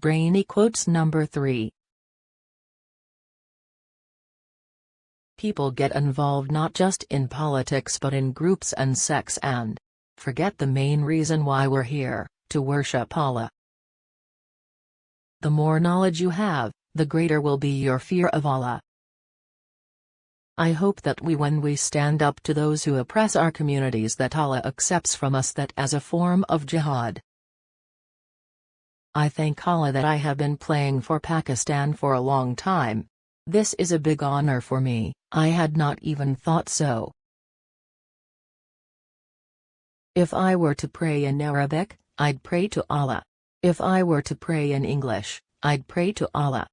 Brainy quotes number 3. People get involved not just in politics but in groups and sects and forget the main reason why we're here, to worship Allah. The more knowledge you have, the greater will be your fear of Allah. I hope that when we stand up to those who oppress our communities, that Allah accepts from us that as a form of jihad. I thank Allah that I have been playing for Pakistan for a long time. This is a big honor for me. I had not even thought so. If I were to pray in Arabic, I'd pray to Allah. If I were to pray in English, I'd pray to Allah.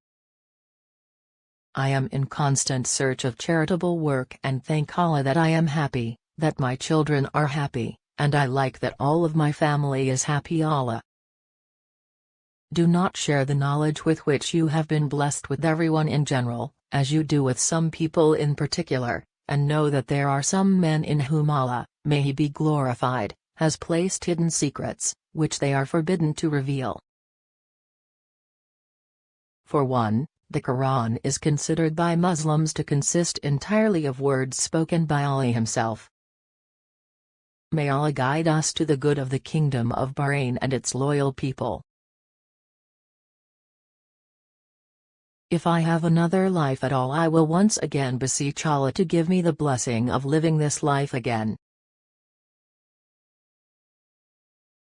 I am in constant search of charitable work and thank Allah that I am happy, that my children are happy, and I like that all of my family is happy. Allah. Do not share the knowledge with which you have been blessed with everyone in general, as you do with some people in particular, and know that there are some men in whom Allah, may He be glorified, has placed hidden secrets, which they are forbidden to reveal. For one, the Quran is considered by Muslims to consist entirely of words spoken by Allah Himself. May Allah guide us to the good of the Kingdom of Bahrain and its loyal people. If I have another life at all, I will once again beseech Allah to give me the blessing of living this life again.